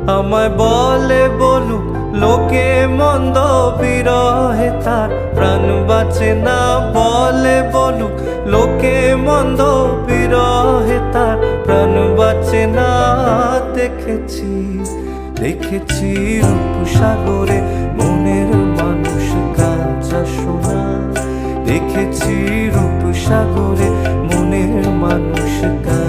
আমায় বলে বলুক লোকে মন্দ, বিরহে তার প্রাণ বাঁচে না। বলে বলুক লোকে মন্দ, বিরহে তার প্রাণ বাঁচে না। দেখেছি দেখেছি রূপসাগরে মনের মানুষ কাঁচা সোনা। দেখেছি রূপসাগরে মনের মানুষ কাঁচা